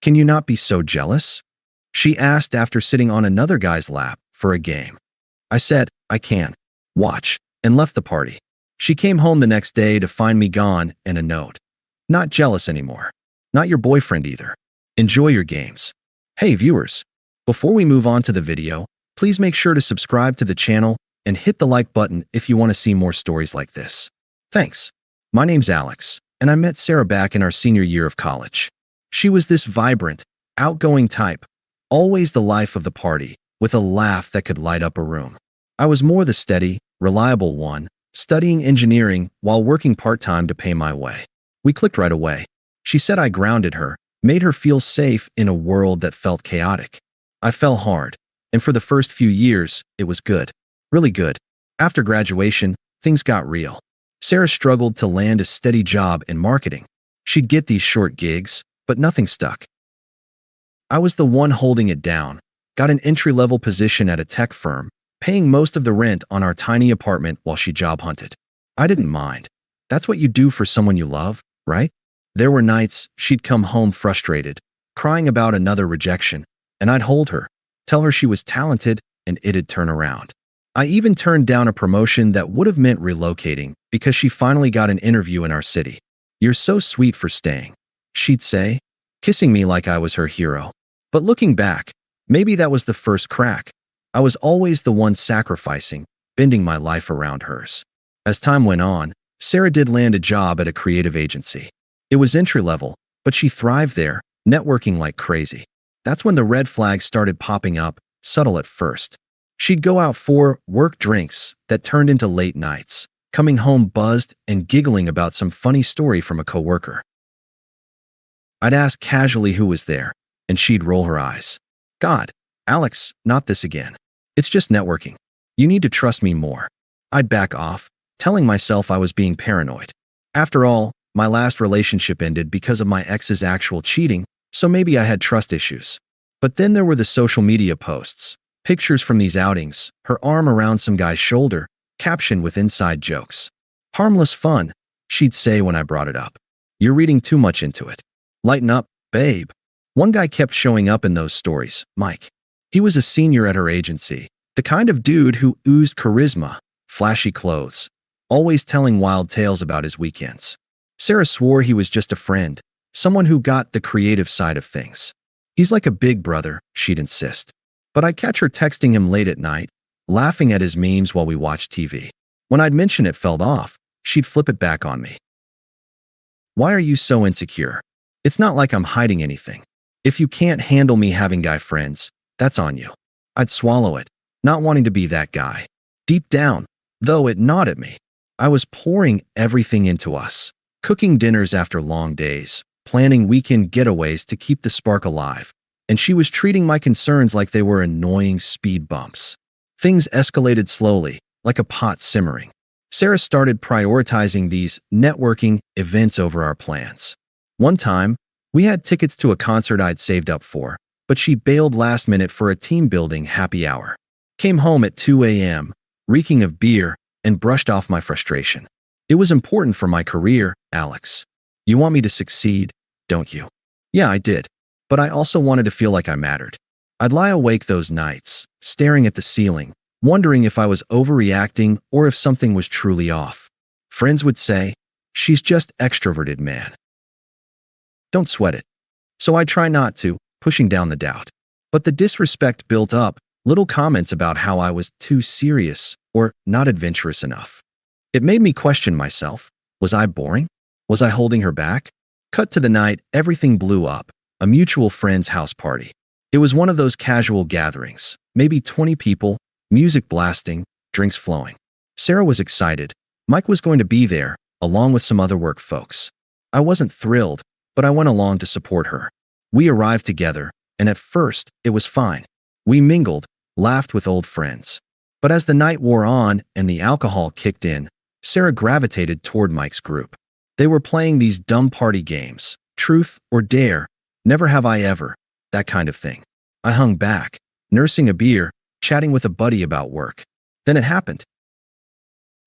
Can you not be so jealous? She asked after sitting on another guy's lap for a game. I said, I can. Watch, and left the party. She came home the next day to find me gone and a note. Not jealous anymore. Not your boyfriend either. Enjoy your games. Hey viewers, before we move on to the video, please make sure to subscribe to the channel and hit the like button if you want to see more stories like this. Thanks. My name's Alex, and I met Sarah back in our senior year of college. She was this vibrant, outgoing type, always the life of the party, with a laugh that could light up a room. I was more the steady, reliable one, studying engineering while working part-time to pay my way. We clicked right away. She said I grounded her, made her feel safe in a world that felt chaotic. I fell hard, and for the first few years, it was good. Really good. After graduation, things got real. Sarah struggled to land a steady job in marketing. She'd get these short gigs, but nothing stuck. I was the one holding it down, got an entry-level position at a tech firm, paying most of the rent on our tiny apartment while she job hunted. I didn't mind. That's what you do for someone you love, right? There were nights she'd come home frustrated, crying about another rejection, and I'd hold her, tell her she was talented, and it'd turn around. I even turned down a promotion that would have meant relocating because she finally got an interview in our city. You're so sweet for staying, she'd say, kissing me like I was her hero. But looking back, maybe that was the first crack. I was always the one sacrificing, bending my life around hers. As time went on, Sarah did land a job at a creative agency. It was entry-level, but she thrived there, networking like crazy. That's when the red flags started popping up, subtle at first. She'd go out for work drinks that turned into late nights, coming home buzzed and giggling about some funny story from a coworker. I'd ask casually who was there, and she'd roll her eyes. God, Alex, not this again. It's just networking. You need to trust me more. I'd back off, telling myself I was being paranoid. After all, my last relationship ended because of my ex's actual cheating, so maybe I had trust issues. But then there were the social media posts, pictures from these outings, her arm around some guy's shoulder, captioned with inside jokes. Harmless fun, she'd say when I brought it up. You're reading too much into it. Lighten up, babe. One guy kept showing up in those stories, Mike. He was a senior at her agency, the kind of dude who oozed charisma, flashy clothes, always telling wild tales about his weekends. Sarah swore he was just a friend, someone who got the creative side of things. He's like a big brother, she'd insist. But I'd catch her texting him late at night, laughing at his memes while we watched TV. When I'd mention it felt off, she'd flip it back on me. Why are you so insecure? It's not like I'm hiding anything. If you can't handle me having guy friends, that's on you. I'd swallow it, not wanting to be that guy. Deep down, though, it gnawed at me. I was pouring everything into us, cooking dinners after long days, planning weekend getaways to keep the spark alive, and she was treating my concerns like they were annoying speed bumps. Things escalated slowly, like a pot simmering. Sarah started prioritizing these networking events over our plans. One time, we had tickets to a concert I'd saved up for, but she bailed last minute for a team-building happy hour. Came home at 2 a.m., reeking of beer, and brushed off my frustration. It was important for my career, Alex. You want me to succeed, don't you? Yeah, I did. But I also wanted to feel like I mattered. I'd lie awake those nights, staring at the ceiling, wondering if I was overreacting or if something was truly off. Friends would say, she's just extroverted, man. Don't sweat it. So I try not to, pushing down the doubt. But the disrespect built up, little comments about how I was too serious or not adventurous enough. It made me question myself. Was I boring? Was I holding her back? Cut to the night, everything blew up. A mutual friend's house party. It was one of those casual gatherings, maybe 20 people, music blasting, drinks flowing. Sarah was excited. Mike was going to be there, along with some other work folks. I wasn't thrilled, but I went along to support her. We arrived together, and at first, it was fine. We mingled, laughed with old friends. But as the night wore on and the alcohol kicked in, Sarah gravitated toward Mike's group. They were playing these dumb party games, truth or dare, never have I ever, that kind of thing. I hung back, nursing a beer, chatting with a buddy about work. Then it happened.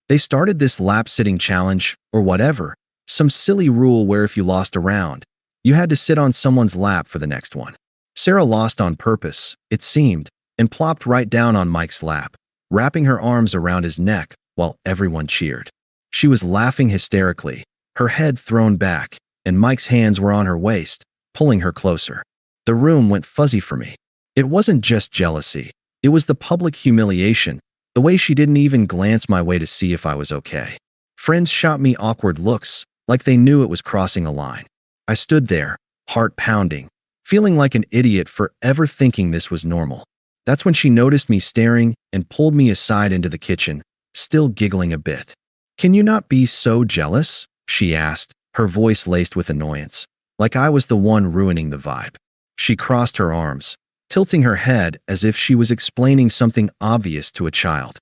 They started this lap-sitting challenge, or whatever, some silly rule where if you lost a round, You had to sit on someone's lap for the next one. Sarah lost on purpose, it seemed, and plopped right down on Mike's lap, wrapping her arms around his neck while everyone cheered. She was laughing hysterically, her head thrown back, and Mike's hands were on her waist, pulling her closer. The room went fuzzy for me. It wasn't just jealousy. It was the public humiliation, the way she didn't even glance my way to see if I was okay. Friends shot me awkward looks, like they knew it was crossing a line. I stood there, heart pounding, feeling like an idiot for ever thinking this was normal. That's when she noticed me staring and pulled me aside into the kitchen, still giggling a bit. "Can you not be so jealous?" she asked, her voice laced with annoyance, like I was the one ruining the vibe. She crossed her arms, tilting her head as if she was explaining something obvious to a child.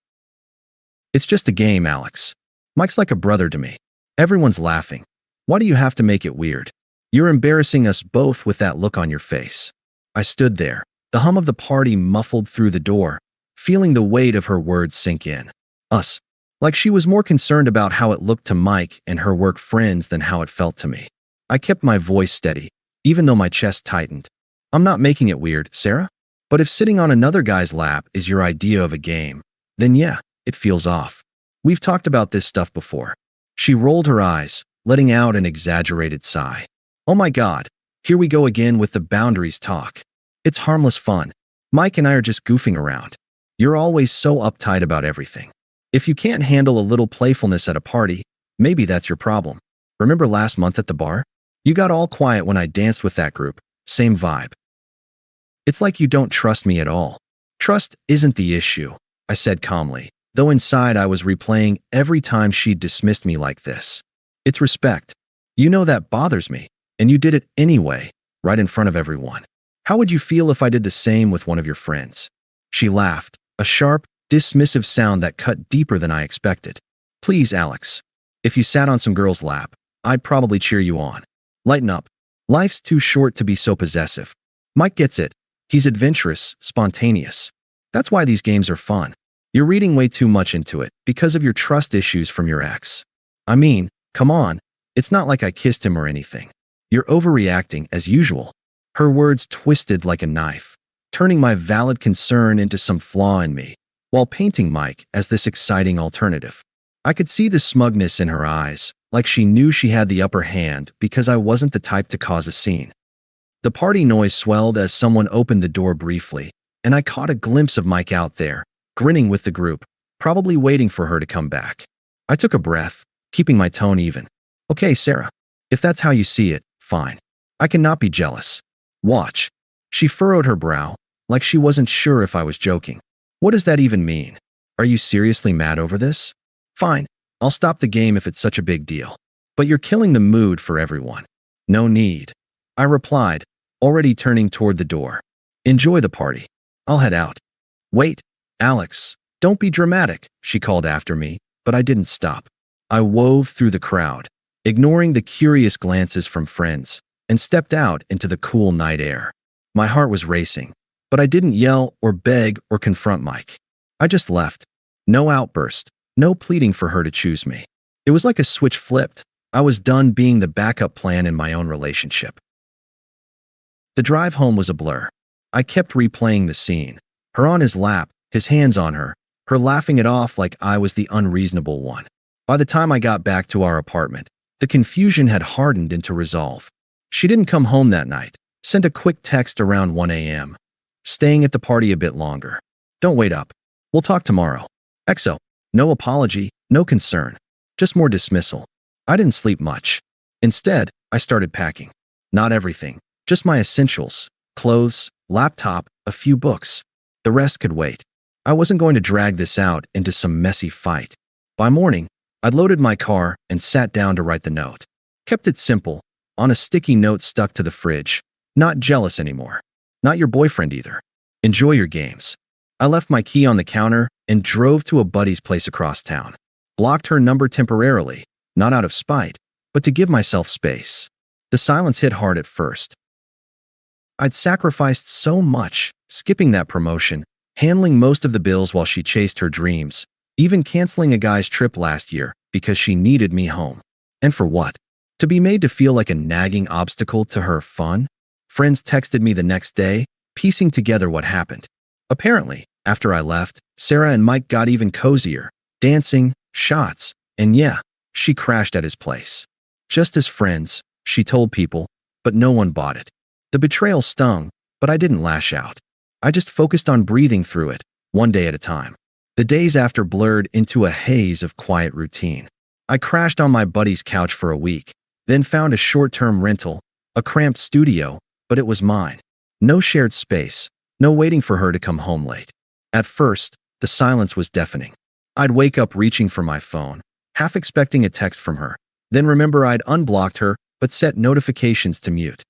"It's just a game, Alex. Mike's like a brother to me. Everyone's laughing. Why do you have to make it weird? You're embarrassing us both with that look on your face." I stood there, the hum of the party muffled through the door, feeling the weight of her words sink in. Us. Like she was more concerned about how it looked to Mike and her work friends than how it felt to me. I kept my voice steady, even though my chest tightened. "I'm not making it weird, Sarah. But if sitting on another guy's lap is your idea of a game, then yeah, it feels off. We've talked about this stuff before." She rolled her eyes, letting out an exaggerated sigh. "Oh my God, here we go again with the boundaries talk. It's harmless fun. Mike and I are just goofing around. You're always so uptight about everything. If you can't handle a little playfulness at a party, maybe that's your problem. Remember last month at the bar? You got all quiet when I danced with that group. Same vibe. It's like you don't trust me at all." "Trust isn't the issue," I said calmly, though inside I was replaying every time she'd dismissed me like this. "It's respect. You know that bothers me, and you did it anyway, right in front of everyone. How would you feel if I did the same with one of your friends?" She laughed, a sharp, dismissive sound that cut deeper than I expected. "Please, Alex. If you sat on some girl's lap, I'd probably cheer you on. Lighten up. Life's too short to be so possessive. Mike gets it. He's adventurous, spontaneous. That's why these games are fun. You're reading way too much into it because of your trust issues from your ex. I mean, come on. It's not like I kissed him or anything. You're overreacting as usual." Her words twisted like a knife, turning my valid concern into some flaw in me, while painting Mike as this exciting alternative. I could see the smugness in her eyes, like she knew she had the upper hand because I wasn't the type to cause a scene. The party noise swelled as someone opened the door briefly, and I caught a glimpse of Mike out there, grinning with the group, probably waiting for her to come back. I took a breath, keeping my tone even. "Okay, Sarah. If that's how you see it, fine. I cannot be jealous. Watch." She furrowed her brow, like she wasn't sure if I was joking. "What does that even mean? Are you seriously mad over this? Fine, I'll stop the game if it's such a big deal. But you're killing the mood for everyone." "No need," I replied, already turning toward the door. "Enjoy the party. I'll head out." "Wait, Alex, don't be dramatic," she called after me, but I didn't stop. I wove through the crowd, ignoring the curious glances from friends, and stepped out into the cool night air. My heart was racing, but I didn't yell or beg or confront Mike. I just left. No outburst, no pleading for her to choose me. It was like a switch flipped. I was done being the backup plan in my own relationship. The drive home was a blur. I kept replaying the scene. Her on his lap, his hands on her laughing it off like I was the unreasonable one. By the time I got back to our apartment, the confusion had hardened into resolve. She didn't come home that night. Sent a quick text around 1 a.m. "Staying at the party a bit longer. Don't wait up. We'll talk tomorrow." XO. No apology, no concern. Just more dismissal. I didn't sleep much. Instead, I started packing. Not everything, just my essentials. Clothes, laptop, a few books. The rest could wait. I wasn't going to drag this out into some messy fight. By morning, I'd loaded my car and sat down to write the note. Kept it simple, on a sticky note stuck to the fridge. "Not jealous anymore. Not your boyfriend either. Enjoy your games." I left my key on the counter and drove to a buddy's place across town. Blocked her number temporarily, not out of spite, but to give myself space. The silence hit hard at first. I'd sacrificed so much, skipping that promotion, handling most of the bills while she chased her dreams, even canceling a guy's trip last year because she needed me home. And for what? To be made to feel like a nagging obstacle to her fun? Friends texted me the next day, piecing together what happened. Apparently, after I left, Sarah and Mike got even cozier, dancing, shots, and yeah, she crashed at his place. Just as friends, she told people, but no one bought it. The betrayal stung, but I didn't lash out. I just focused on breathing through it, one day at a time. The days after blurred into a haze of quiet routine. I crashed on my buddy's couch for a week, then found a short-term rental, a cramped studio, but it was mine. No shared space, no waiting for her to come home late. At first, the silence was deafening. I'd wake up reaching for my phone, half expecting a text from her, then remember I'd unblocked her but set notifications to mute.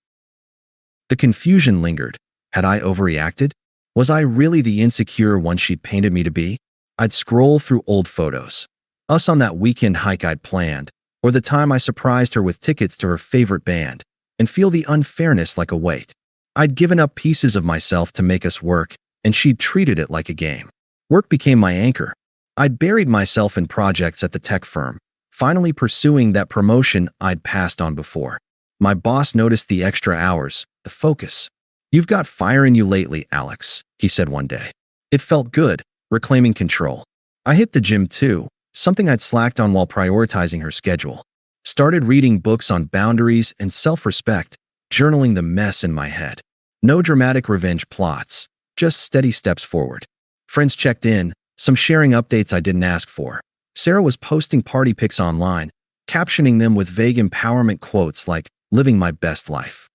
The confusion lingered. Had I overreacted? Was I really the insecure one she'd painted me to be? I'd scroll through old photos. Us on that weekend hike I'd planned, or the time I surprised her with tickets to her favorite band, and feel the unfairness like a weight. I'd given up pieces of myself to make us work, and she'd treated it like a game. Work became my anchor. I'd buried myself in projects at the tech firm, finally pursuing that promotion I'd passed on before. My boss noticed the extra hours, the focus. "You've got fire in you lately, Alex," he said one day. It felt good, reclaiming control. I hit the gym too, something I'd slacked on while prioritizing her schedule. Started reading books on boundaries and self-respect, journaling the mess in my head. No dramatic revenge plots, just steady steps forward. Friends checked in, some sharing updates I didn't ask for. Sarah was posting party pics online, captioning them with vague empowerment quotes like, "living my best life."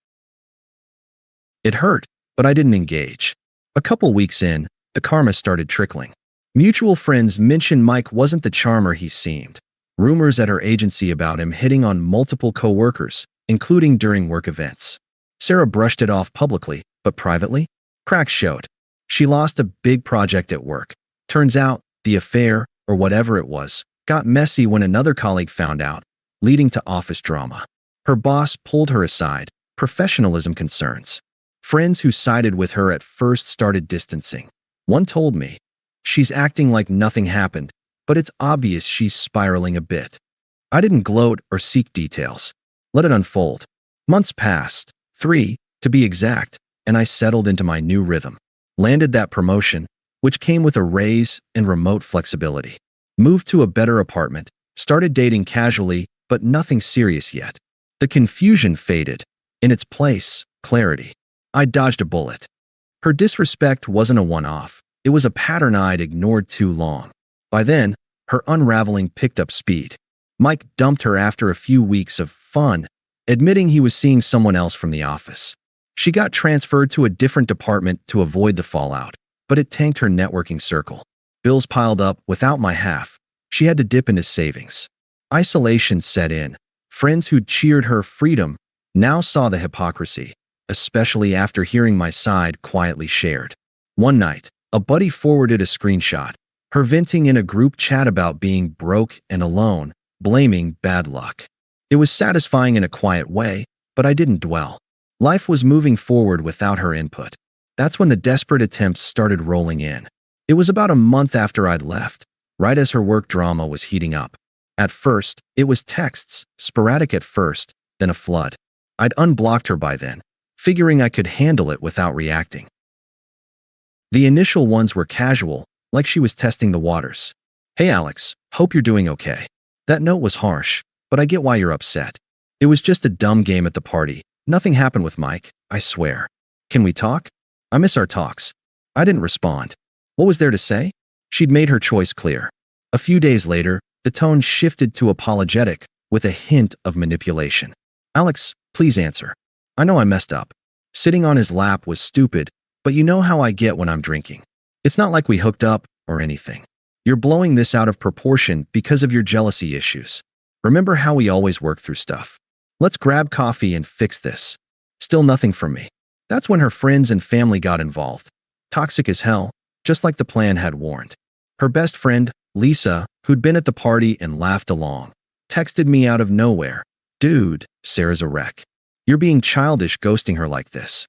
It hurt, but I didn't engage. A couple weeks in, the karma started trickling. Mutual friends mentioned Mike wasn't the charmer he seemed. Rumors at her agency about him hitting on multiple co-workers, including during work events. Sarah brushed it off publicly, but privately, cracks showed. She lost a big project at work. Turns out, the affair, or whatever it was, got messy when another colleague found out, leading to office drama. Her boss pulled her aside, professionalism concerns. Friends who sided with her at first started distancing. One told me, "She's acting like nothing happened, but it's obvious she's spiraling a bit." I didn't gloat or seek details. Let it unfold. Months passed, 3, to be exact, and I settled into my new rhythm. Landed that promotion, which came with a raise and remote flexibility. Moved to a better apartment, started dating casually, but nothing serious yet. The confusion faded. In its place, clarity. I dodged a bullet. Her disrespect wasn't a one-off. It was a pattern I'd ignored too long. By then, her unraveling picked up speed. Mike dumped her after a few weeks of fun, admitting he was seeing someone else from the office. She got transferred to a different department to avoid the fallout, but it tanked her networking circle. Bills piled up without my half. She had to dip into savings. Isolation set in. Friends who'd cheered her freedom now saw the hypocrisy, especially after hearing my side quietly shared. One night, a buddy forwarded a screenshot, her venting in a group chat about being broke and alone, blaming bad luck. It was satisfying in a quiet way, but I didn't dwell. Life was moving forward without her input. That's when the desperate attempts started rolling in. It was about a month after I'd left, right as her work drama was heating up. At first, it was texts, sporadic at first, then a flood. I'd unblocked her by then, figuring I could handle it without reacting. The initial ones were casual, like she was testing the waters. "Hey Alex, hope you're doing okay." That note was harsh, but I get why you're upset. It was just a dumb game at the party. Nothing happened with Mike, I swear. "Can we talk? I miss our talks." I didn't respond. What was there to say? She'd made her choice clear. A few days later, the tone shifted to apologetic, with a hint of manipulation. "Alex, please answer. I know I messed up. Sitting on his lap was stupid, but you know how I get when I'm drinking. It's not like we hooked up or anything. You're blowing this out of proportion because of your jealousy issues. Remember how we always work through stuff. Let's grab coffee and fix this." Still nothing from me. That's when her friends and family got involved. Toxic as hell, just like the plan had warned. Her best friend, Lisa, who'd been at the party and laughed along, texted me out of nowhere. "Dude, Sarah's a wreck. You're being childish ghosting her like this.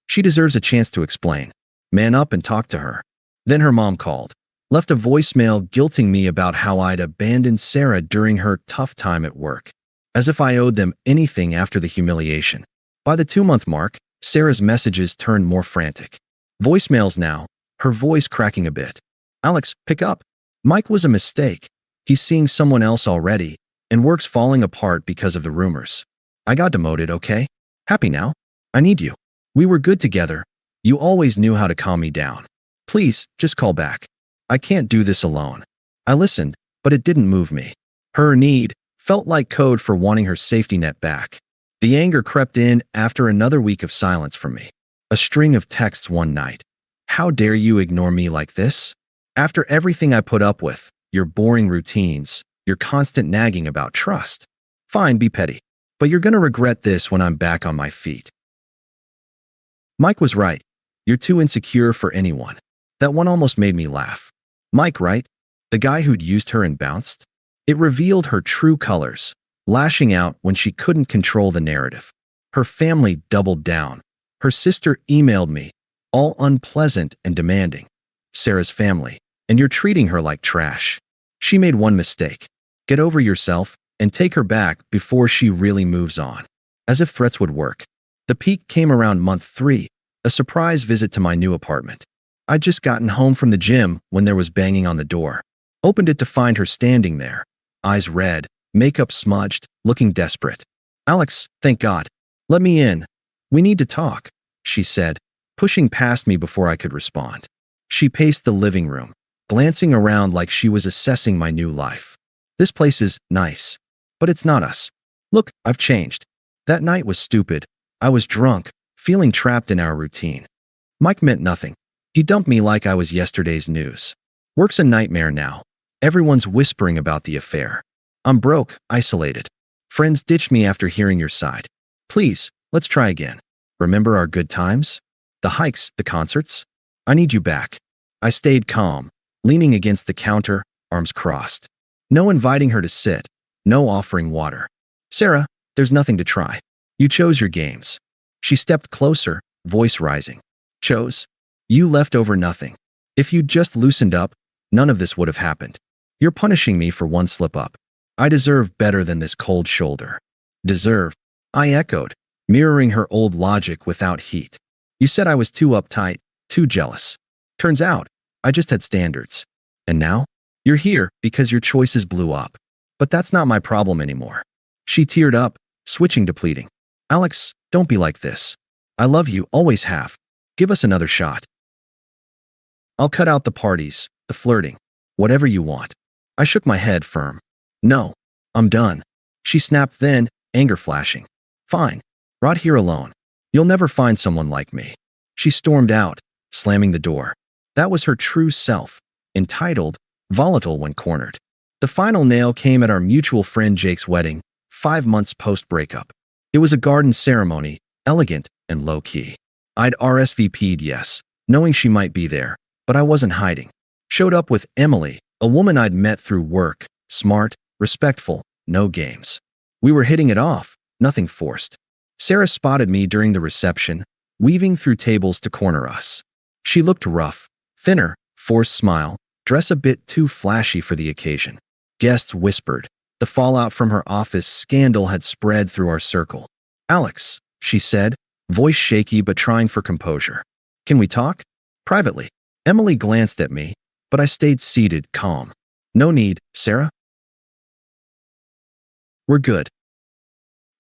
She deserves a chance to explain. Man up and talk to her." Then her mom called, left a voicemail guilting me about how I'd abandoned Sarah during her tough time at work. as if I owed them anything after the humiliation. By the 2-month mark, Sarah's messages turned more frantic. Voicemails now, her voice cracking a bit. Alex, pick up. Mike was a mistake. He's seeing someone else already, and work's falling apart because of the rumors. I got demoted, okay? Happy now? I need you. We were good together. You always knew how to calm me down. Please, just call back. I can't do this alone. I listened, but it didn't move me. Her need felt like code for wanting her safety net back. The anger crept in after another week of silence from me. A string of texts one night. How dare you ignore me like this? After everything I put up with, your boring routines, your constant nagging about trust. Fine, be petty. But you're gonna regret this when I'm back on my feet. Mike was right. You're too insecure for anyone. That one almost made me laugh. Mike, right? The guy who'd used her and bounced? It revealed her true colors, lashing out when she couldn't control the narrative. Her family doubled down. Her sister emailed me, all unpleasant and demanding. Sarah's family, and you're treating her like trash. She made one mistake. Get over yourself and take her back before she really moves on. As if threats would work. The peak came around month 3, a surprise visit to my new apartment. I'd just gotten home from the gym when there was banging on the door. Opened it to find her standing there, eyes red, makeup smudged, looking desperate. Alex, thank God. Let me in. We need to talk, she said, pushing past me before I could respond. She paced the living room, glancing around like she was assessing my new life. This place is nice, but it's not us. Look, I've changed. That night was stupid. I was drunk, feeling trapped in our routine. Mike meant nothing. He dumped me like I was yesterday's news. Work's a nightmare now. Everyone's whispering about the affair. I'm broke, isolated. Friends ditched me after hearing your side. Please, let's try again. Remember our good times? The hikes, the concerts? I need you back. I stayed calm, leaning against the counter, arms crossed. No inviting her to sit, no offering water. Sarah, there's nothing to try. You chose your games. She stepped closer, voice rising. Chose? You left over nothing. If you'd just loosened up, none of this would have happened. You're punishing me for one slip up. I deserve better than this cold shoulder. Deserve? I echoed, mirroring her old logic without heat. You said I was too uptight, too jealous. Turns out, I just had standards. And now? You're here because your choices blew up. But that's not my problem anymore. She teared up, switching to pleading. Alex, don't be like this. I love you, always have. Give us another shot. I'll cut out the parties, the flirting, whatever you want. I shook my head firm. No, I'm done. She snapped then, anger flashing. Fine. Rot here alone. You'll never find someone like me. She stormed out, slamming the door. That was her true self, entitled, volatile when cornered. The final nail came at our mutual friend Jake's wedding, 5 months post-breakup. It was a garden ceremony, elegant and low-key. I'd RSVP'd yes, knowing she might be there, but I wasn't hiding. Showed up with Emily, a woman I'd met through work, smart, respectful, no games. We were hitting it off, nothing forced. Sarah spotted me during the reception, weaving through tables to corner us. She looked rough, thinner, forced smile, dress a bit too flashy for the occasion. Guests whispered. The fallout from her office scandal had spread through our circle. Alex, she said, voice shaky but trying for composure. Can we talk? Privately. Emily glanced at me, but I stayed seated, calm. No need, Sarah. We're good.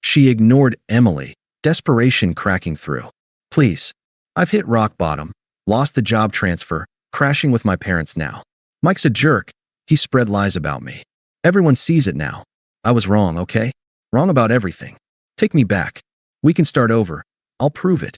She ignored Emily, desperation cracking through. Please. I've hit rock bottom, lost the job transfer, crashing with my parents now. Mike's a jerk. He spread lies about me. Everyone sees it now. I was wrong, okay? Wrong about everything. Take me back. We can start over. I'll prove it.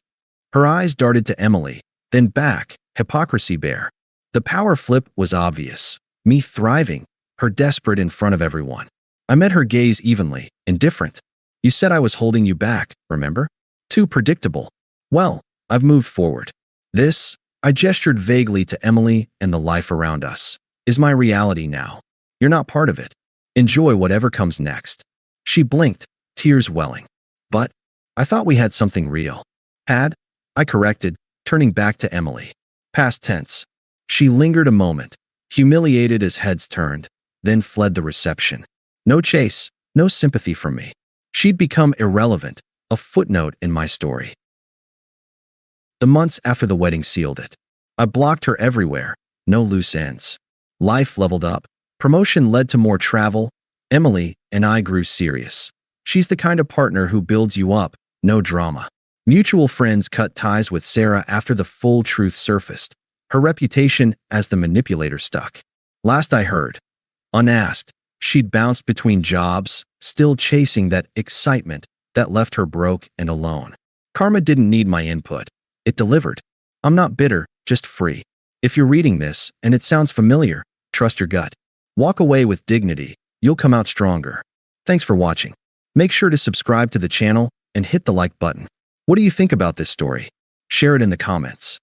Her eyes darted to Emily, then back, hypocrisy bare. The power flip was obvious. Me thriving, her desperate in front of everyone. I met her gaze evenly, indifferent. You said I was holding you back, remember? Too predictable. Well, I've moved forward. This, I gestured vaguely to Emily and the life around us, is my reality now. You're not part of it. Enjoy whatever comes next. She blinked, tears welling. But I thought we had something real. Had? I corrected, turning back to Emily. Past tense. She lingered a moment, humiliated as heads turned, then fled the reception. No chase, no sympathy from me. She'd become irrelevant, a footnote in my story. The months after the wedding sealed it. I blocked her everywhere, no loose ends. Life leveled up. Promotion led to more travel. Emily and I grew serious. She's the kind of partner who builds you up, no drama. Mutual friends cut ties with Sarah after the full truth surfaced. Her reputation as the manipulator stuck. Last I heard, unasked, she'd bounced between jobs, still chasing that excitement that left her broke and alone. Karma didn't need my input. It delivered. I'm not bitter, just free. If you're reading this and it sounds familiar, trust your gut. Walk away with dignity. You'll come out stronger. Thanks for watching. Make sure to subscribe to the channel and hit the like button. What do you think about this story? Share it in the comments.